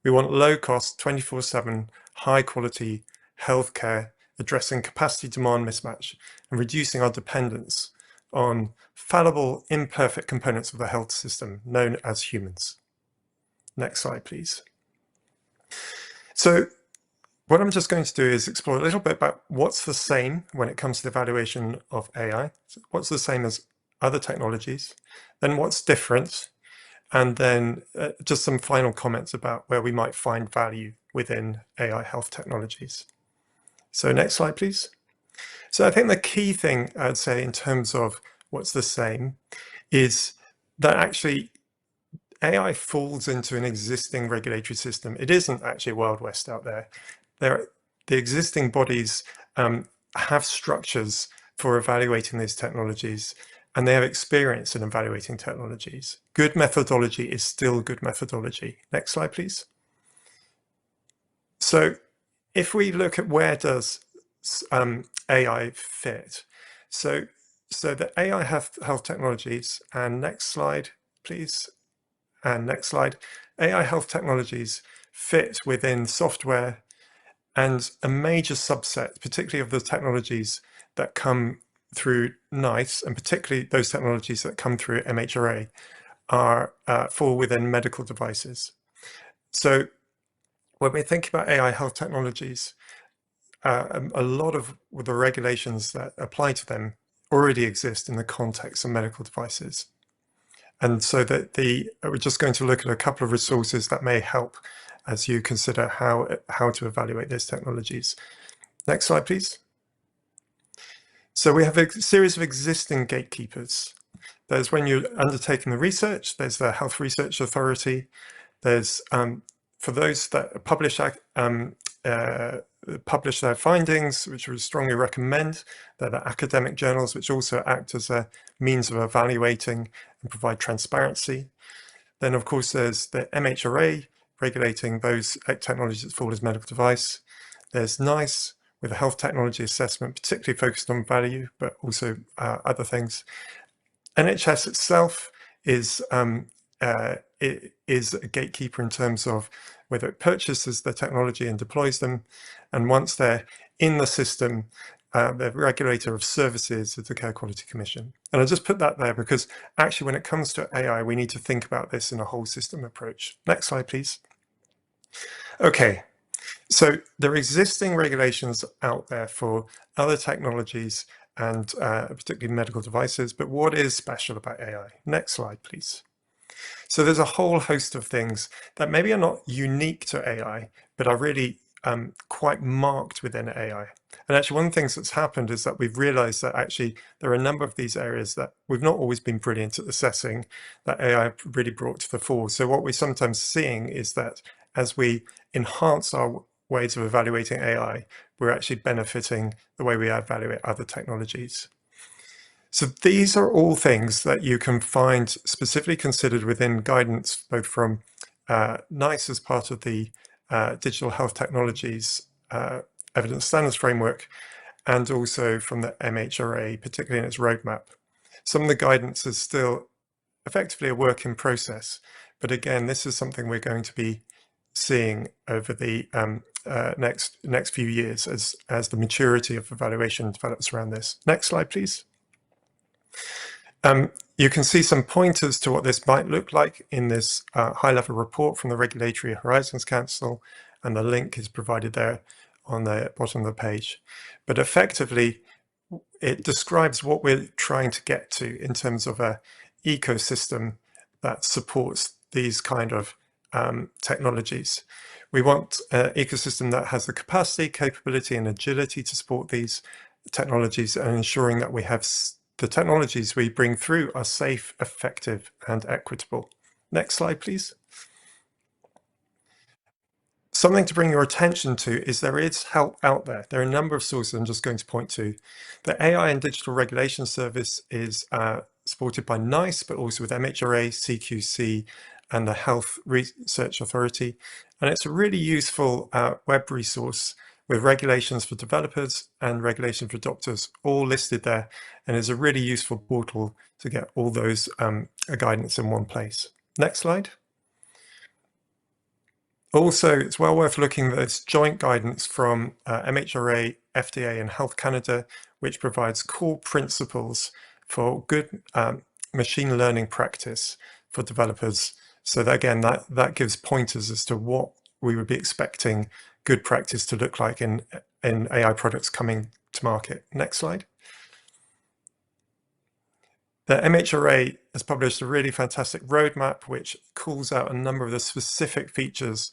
We want low cost, 24/7, high quality healthcare, addressing capacity demand mismatch and reducing our dependence on fallible, imperfect components of the health system known as humans. Next slide, please. So what I'm just going to do is explore a little bit about what's the same when it comes to the evaluation of AI, what's the same as other technologies, then what's different, and then just some final comments about where we might find value within AI health technologies. So next slide, please. So I think the key thing I'd say in terms of what's the same is that actually AI falls into an existing regulatory system. It isn't actually a Wild West out there. The existing bodies have structures for evaluating these technologies, and they have experience in evaluating technologies. Good methodology is still good methodology. Next slide, please. So if we look at where does AI fit, so the AI health technologies, and next slide, please, and next slide, AI health technologies fit within software, and a major subset, particularly of the technologies that come through NICE, and particularly those technologies that come through MHRA, are fall within medical devices. So when we think about AI health technologies, a lot of the regulations that apply to them already exist in the context of medical devices. And so that we're just going to look at a couple of resources that may help as you consider how to evaluate those technologies. Next slide, please. So we have a series of existing gatekeepers. There's when you're undertaking the research, there's the Health Research Authority. There's, for those that publish their findings, which we strongly recommend, they're the academic journals, which also act as a means of evaluating and provide transparency. Then, of course, there's the MHRA regulating those technologies that fall as medical device. There's NICE with a health technology assessment, particularly focused on value, but also other things. NHS itself is a gatekeeper in terms of whether it purchases the technology and deploys them. And once they're in the system, the regulator of services is the Care Quality Commission. And I just put that there because actually when it comes to AI, we need to think about this in a whole system approach. Next slide, please. Okay, so there are existing regulations out there for other technologies and particularly medical devices, but what is special about AI? Next slide, please. So there's a whole host of things that maybe are not unique to AI, but are really quite marked within AI. And actually one of the things that's happened is that we've realized that actually there are a number of these areas that we've not always been brilliant at assessing that AI really brought to the fore. So what we're sometimes seeing is that as we enhance our ways of evaluating AI, we're actually benefiting the way we evaluate other technologies. So these are all things that you can find specifically considered within guidance, both from NICE as part of the Digital Health Technologies Evidence Standards Framework, and also from the MHRA, particularly in its roadmap. Some of the guidance is still effectively a work in process, but again, this is something we're going to be seeing over the next few years as the maturity of evaluation develops around this. Next slide, please. You can see some pointers to what this might look like in this high-level report from the Regulatory Horizons Council, and the link is provided there on the bottom of the page. But effectively, it describes what we're trying to get to in terms of an ecosystem that supports these kind of technologies. We want an ecosystem that has the capacity, capability, and agility to support these technologies, and ensuring that we have the technologies we bring through are safe, effective, and equitable. Next slide, please. Something to bring your attention to is there is help out there. There are a number of sources I'm just going to point to. The AI and Digital Regulation Service is supported by NICE, but also with MHRA, CQC, and the Health Research Authority. And it's a really useful web resource with regulations for developers and regulations for doctors all listed there, and is a really useful portal to get all those guidance in one place. Next slide. Also, it's well worth looking at this joint guidance from MHRA, FDA, and Health Canada, which provides core principles for good machine learning practice for developers. So that, again, that gives pointers as to what we would be expecting good practice to look like in AI products coming to market. Next slide. The MHRA has published a really fantastic roadmap which calls out a number of the specific features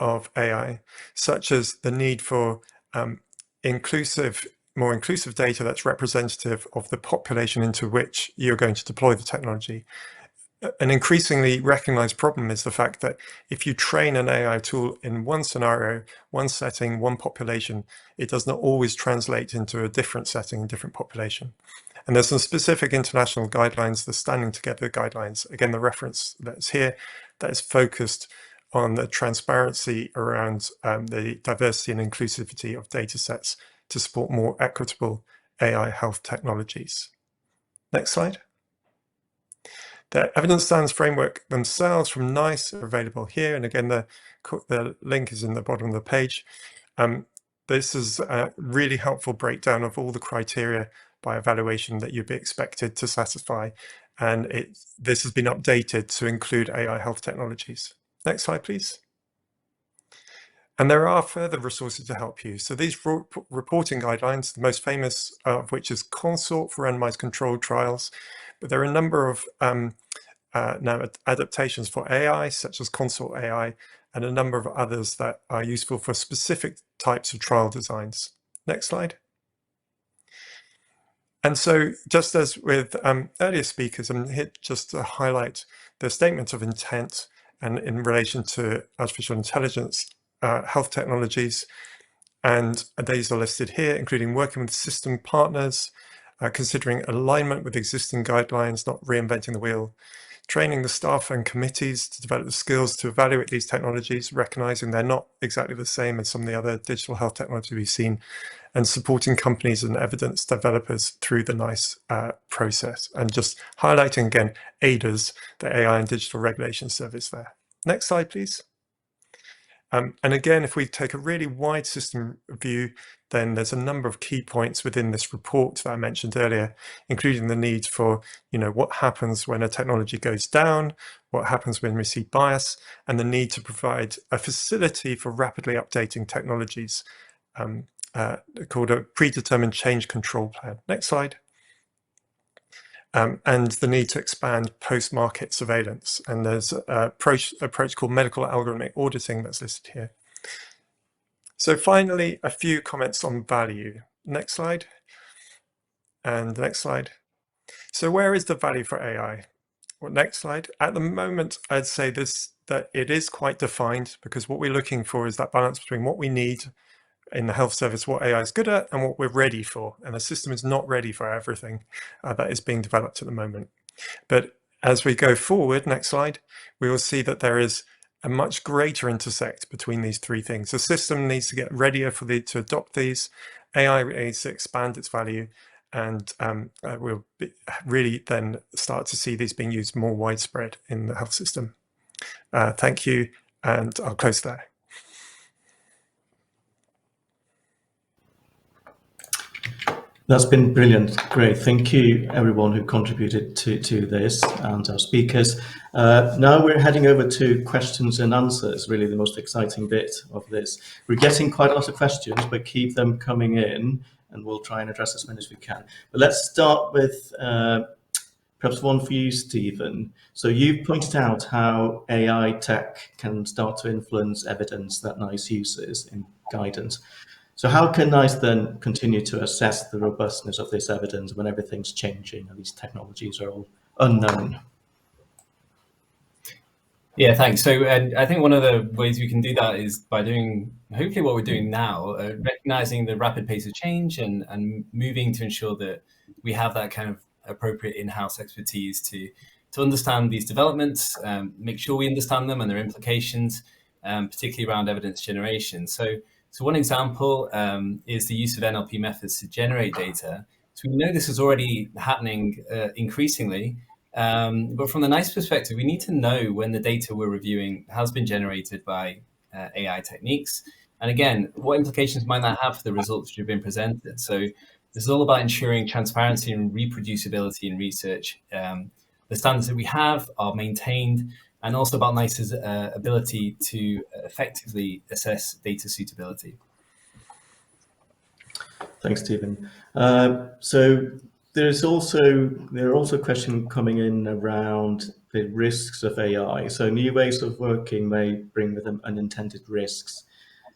of AI, such as the need for more inclusive data that's representative of the population into which you're going to deploy the technology. An increasingly recognized problem is the fact that if you train an AI tool in one scenario, one setting, one population, it does not always translate into a different setting and different population. And there's some specific international guidelines, the Standing Together guidelines, again, the reference that's here, that is focused on the transparency around the diversity and inclusivity of data sets to support more equitable AI health technologies. Next slide. The evidence standards framework themselves from NICE are available here. And again, the link is in the bottom of the page. This is a really helpful breakdown of all the criteria by evaluation that you'd be expected to satisfy. And this has been updated to include AI health technologies. Next slide, please. And there are further resources to help you. So these reporting guidelines, the most famous of which is Consort for randomized controlled trials, but there are a number of now adaptations for AI, such as Consort AI, and a number of others that are useful for specific types of trial designs. Next slide. And so just as with earlier speakers, I'm here just to highlight the statement of intent and in relation to artificial intelligence, health technologies, and these are listed here, including working with system partners, considering alignment with existing guidelines, not reinventing the wheel, training the staff and committees to develop the skills to evaluate these technologies, recognizing they're not exactly the same as some of the other digital health technologies we've seen, and supporting companies and evidence developers through the NICE process. And just highlighting again, ADAS, the AI and Digital Regulation Service there. Next slide, please. And again, if we take a really wide system view, then there's a number of key points within this report that I mentioned earlier, including the need for, what happens when a technology goes down, what happens when we see bias, and the need to provide a facility for rapidly updating technologies called a predetermined change control plan. Next slide. And the need to expand post-market surveillance. And there's an approach called medical algorithmic auditing that's listed here. So finally, a few comments on value. Next slide. And the next slide. So where is the value for AI? Well, next slide. At the moment, I'd say that it is quite defined, because what we're looking for is that balance between what we need in the health service, what AI is good at, and what we're ready for. And the system is not ready for everything that is being developed at the moment. But as we go forward, next slide, we will see that there is a much greater intersect between these three things. The system needs to get readier to adopt these. AI needs to expand its value, and we'll really then start to see these being used more widespread in the health system. Thank you, and I'll close there. That's been brilliant. Great. Thank you, everyone who contributed to this and our speakers. Now we're heading over to questions and answers, really the most exciting bit of this. We're getting quite a lot of questions, but keep them coming in and we'll try and address as many as we can. But let's start with perhaps one for you, Stephen. So you pointed out how AI tech can start to influence evidence that NICE uses in guidance. So how can NICE then continue to assess the robustness of this evidence when everything's changing and these technologies are all unknown? Yeah, thanks. So I think one of the ways we can do that is by doing, hopefully what we're doing now, recognizing the rapid pace of change and moving to ensure that we have that kind of appropriate in-house expertise to understand these developments, make sure we understand them and their implications, particularly around evidence generation. So one example is the use of NLP methods to generate data. So we know this is already happening increasingly, but from the NICE perspective, we need to know when the data we're reviewing has been generated by AI techniques. And again, what implications might that have for the results which have been presented? So this is all about ensuring transparency and reproducibility in research. The standards that we have are maintained, and also about NICE's ability to effectively assess data suitability. Thanks, Stephen. So there are also questions coming in around the risks of AI. So new ways of working may bring with them unintended risks.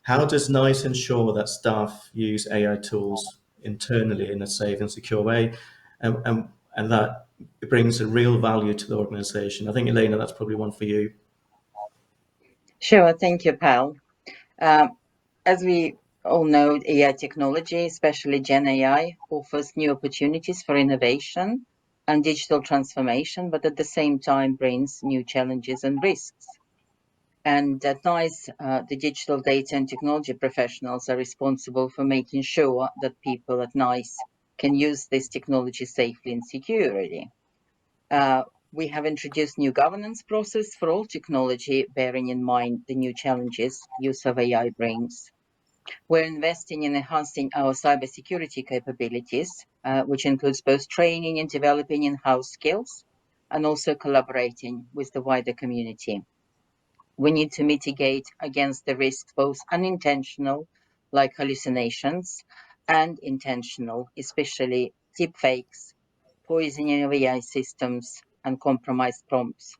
How does NICE ensure that staff use AI tools internally in a safe and secure way, and that it brings a real value to the organization? I think, Elena, that's probably one for you. Sure, thank you, Pal. As we all know, AI technology, especially Gen AI, offers new opportunities for innovation and digital transformation, but at the same time brings new challenges and risks. And at NICE, the digital data and technology professionals are responsible for making sure that people at NICE can use this technology safely and securely. We have introduced new governance process for all technology, bearing in mind the new challenges use of AI brings. We're investing in enhancing our cybersecurity capabilities, which includes both training and developing in-house skills, and also collaborating with the wider community. We need to mitigate against the risks, both unintentional, like hallucinations, and intentional, especially deepfakes, poisoning of AI systems, and compromised prompts.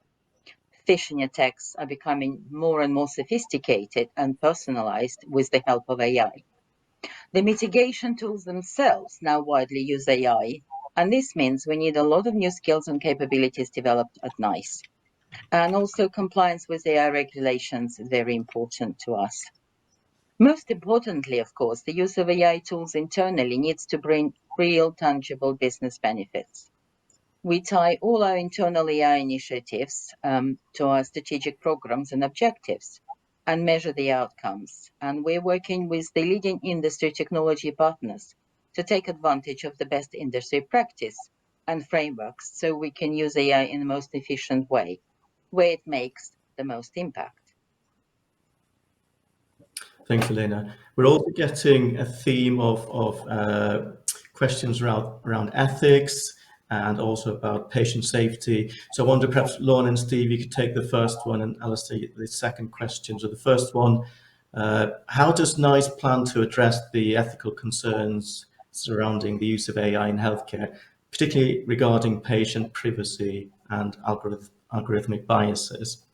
Phishing attacks are becoming more and more sophisticated and personalized with the help of AI. The mitigation tools themselves now widely use AI, and this means we need a lot of new skills and capabilities developed at NICE. And also compliance with AI regulations is very important to us. Most importantly, of course, the use of AI tools internally needs to bring real, tangible business benefits. We tie all our internal AI initiatives to our strategic programs and objectives and measure the outcomes. And we're working with the leading industry technology partners to take advantage of the best industry practice and frameworks so we can use AI in the most efficient way, where it makes the most impact. Thanks, Elena. We're also getting a theme of questions around ethics and also about patient safety. So I wonder perhaps Lorna and Steve, you could take the first one, and Alistair, the second question. So the first one, how does NICE plan to address the ethical concerns surrounding the use of AI in healthcare, particularly regarding patient privacy and algorithmic biases?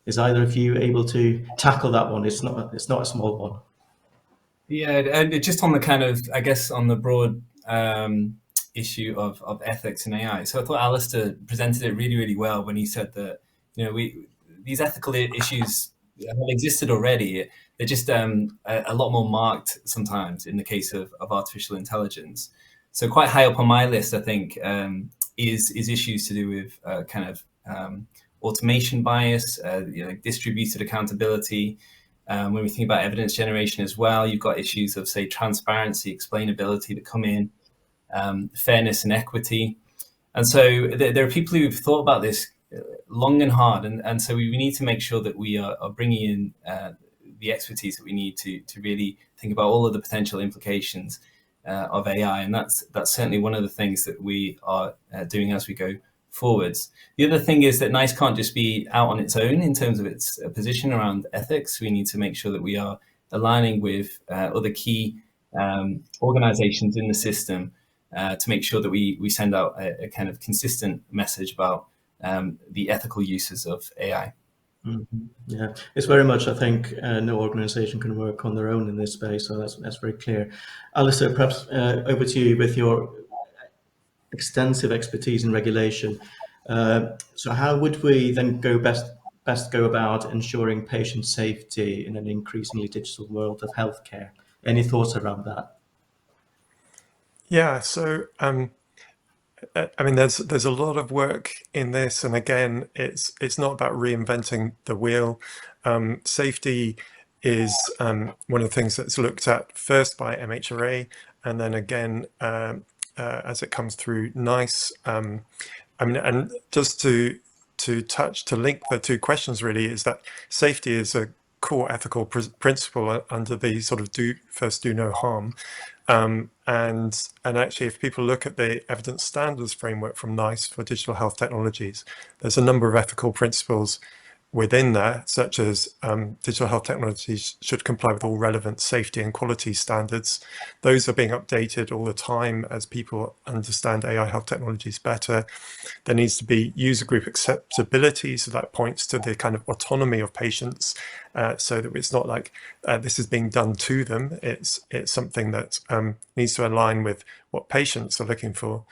Is either of you able to tackle that one? It's not a small one. Yeah, and just on the kind of, I guess, on the broad issue of ethics in AI. So I thought Alistair presented it really, really well when he said that, you know, these ethical issues have existed already. They're just a lot more marked sometimes in the case of artificial intelligence. So quite high up on my list, I think, is issues to do with kind of automation bias, distributed accountability. When we think about evidence generation as well, you've got issues of, say, transparency, explainability that come in, fairness and equity. And so there are people who've thought about this long and hard. And so we need to make sure that we are bringing in the expertise that we need to really think about all of the potential implications of AI. And that's certainly one of the things that we are doing as we go forwards. The other thing is that NICE can't just be out on its own in terms of its position around ethics. We need to make sure that we are aligning with other key organizations in the system to make sure that we send out a kind of consistent message about the ethical uses of AI. Mm-hmm. Yeah, it's very much, I think, no organization can work on their own in this space, so that's very clear. Alistair, perhaps over to you with your extensive expertise in regulation. So how would we then best go about ensuring patient safety in an increasingly digital world of healthcare? Any thoughts around that? Yeah, so I mean, there's a lot of work in this, and again, it's not about reinventing the wheel. Safety is one of the things that's looked at first by MHRA, and then again as it comes through NICE. I mean, and just to link the two questions really is that safety is a core ethical principle under the sort of do no harm. And actually, if people look at the evidence standards framework from NICE for digital health technologies, there's a number of ethical principles within there, such as digital health technologies should comply with all relevant safety and quality standards. Those are being updated all the time as people understand AI health technologies better. There needs to be user group acceptability, so that points to the kind of autonomy of patients, so that it's not like this is being done to them. It's something that needs to align with what patients are looking for.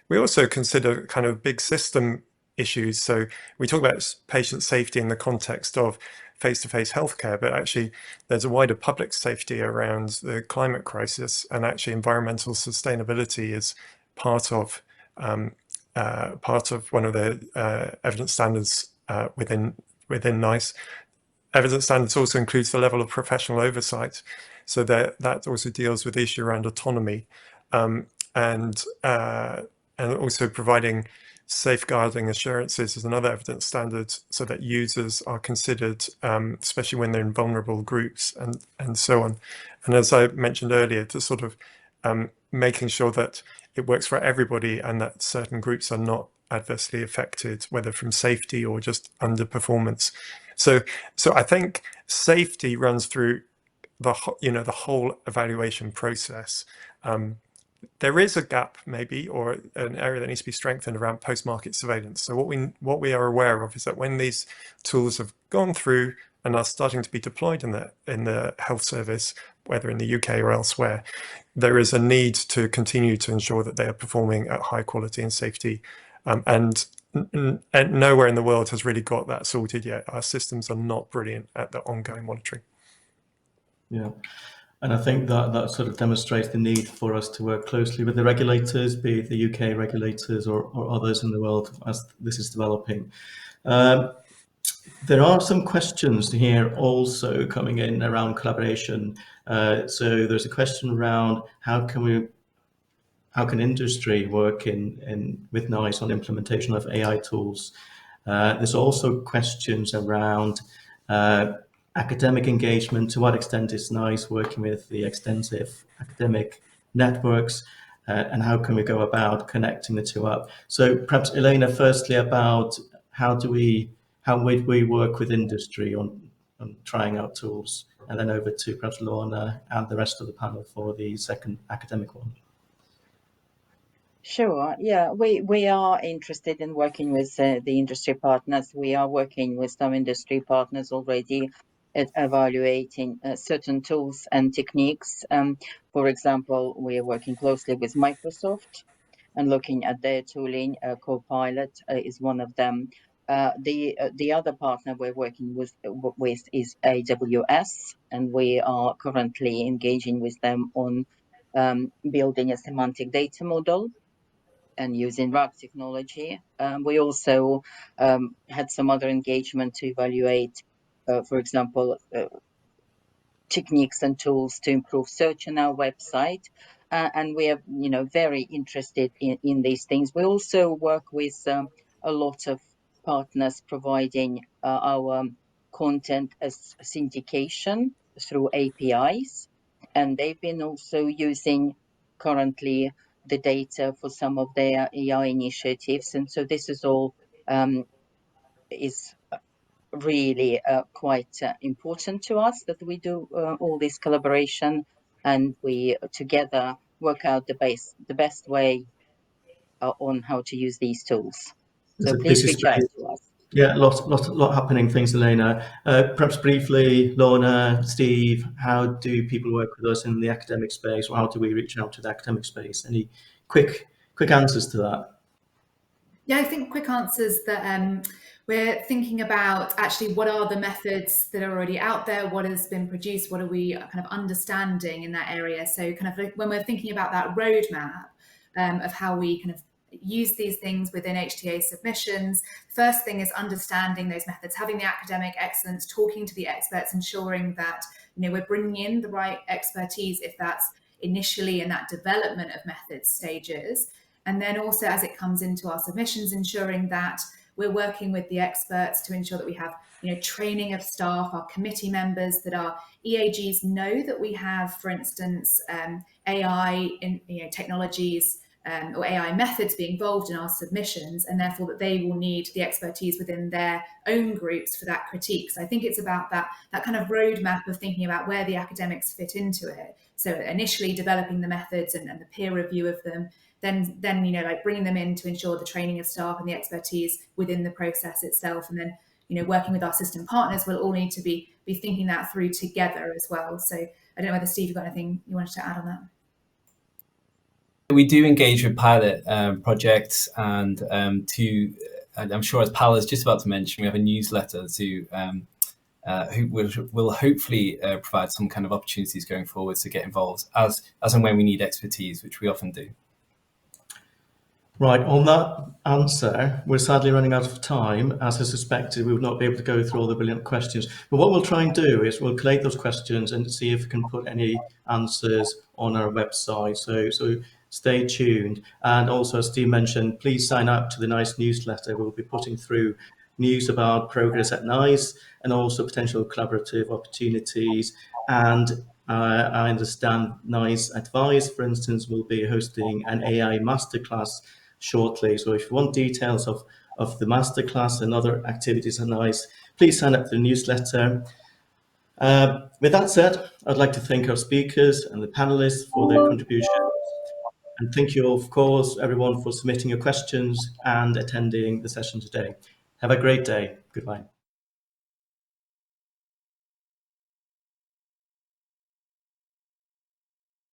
We also consider kind of big system issues. So we talk about patient safety in the context of face-to-face healthcare, but actually there's a wider public safety around the climate crisis, and actually environmental sustainability is part of one of the evidence standards within NICE. Evidence standards also includes the level of professional oversight, so that also deals with the issue around autonomy, and also providing safeguarding assurances is another evidence standard, so that users are considered, especially when they're in vulnerable groups and so on. And as I mentioned earlier, to sort of making sure that it works for everybody and that certain groups are not adversely affected, whether from safety or just underperformance. So I think safety runs through the whole evaluation process. There is a gap maybe, or an area that needs to be strengthened around post-market surveillance. So what we are aware of is that when these tools have gone through and are starting to be deployed in the health service, whether in the UK or elsewhere, there is a need to continue to ensure that they are performing at high quality and safety. And nowhere in the world has really got that sorted yet. Our systems are not brilliant at the ongoing monitoring. Yeah. And I think that sort of demonstrates the need for us to work closely with the regulators, be it the UK regulators or others in the world as this is developing. There are some questions here also coming in around collaboration. So there's a question around how can industry work with NICE on implementation of AI tools? There's also questions around academic engagement. To what extent is NICE working with the extensive academic networks, and how can we go about connecting the two up? So perhaps Elena, firstly about how would we work with industry on trying out tools, and then over to perhaps Lorna and the rest of the panel for the second academic one. Sure. Yeah, we are interested in working with the industry partners. We are working with some industry partners already at evaluating certain tools and techniques. For example, we are working closely with Microsoft and looking at their tooling. Copilot is one of them. The other partner we're working with is AWS, and we are currently engaging with them on building a semantic data model and using RAG technology. We also had some other engagement to evaluate, for example, techniques and tools to improve search on our website. And we are, very interested in these things. We also work with a lot of partners providing our content as syndication through APIs. And they've been also using currently the data for some of their AI initiatives. And so this is all is really quite important to us, that we do all this collaboration and we together work out the best way on how to use these tools. So please reach out to us. Yeah, lot happening things, Elena. Perhaps briefly, Lorna, Steve, how do people work with us in the academic space, or how do we reach out to the academic space? Any quick answers to that? Yeah, I think quick answers that we're thinking about actually what are the methods that are already out there, what has been produced, what are we kind of understanding in that area. So kind of when we're thinking about that roadmap of how we kind of use these things within HTA submissions, first thing is understanding those methods, having the academic excellence, talking to the experts, ensuring that we're bringing in the right expertise if that's initially in that development of methods stages. And then also as it comes into our submissions, ensuring that we're working with the experts to ensure that we have training of staff, our committee members, that our EAGs know that we have, for instance, AI in technologies or AI methods be involved in our submissions, and therefore that they will need the expertise within their own groups for that critique. So I think it's about that kind of roadmap of thinking about where the academics fit into it. So initially developing the methods and the peer review of them, then like bringing them in to ensure the training of staff and the expertise within the process itself, and then working with our system partners, we'll all need to be thinking that through together as well. So I don't know whether Steve, you've got anything you wanted to add on that? We do engage with pilot projects, and I'm sure, as Pal is just about to mention, we have a newsletter who will hopefully provide some kind of opportunities going forward to get involved as and when we need expertise, which we often do. Right, on that answer, we're sadly running out of time. As I suspected, we would not be able to go through all the brilliant questions. But what we'll try and do is we'll collate those questions and see if we can put any answers on our website. So Stay tuned. And also, as Steve mentioned, please sign up to the NICE newsletter. We'll be putting through news about progress at NICE and also potential collaborative opportunities. And I understand NICE Advise, for instance, will be hosting an AI masterclass shortly. So if you want details of the masterclass and other activities at NICE, please sign up to the newsletter. With that said, I'd like to thank our speakers and the panelists for their contributions. And thank you, of course, everyone, for submitting your questions and attending the session today. Have a great day. Goodbye.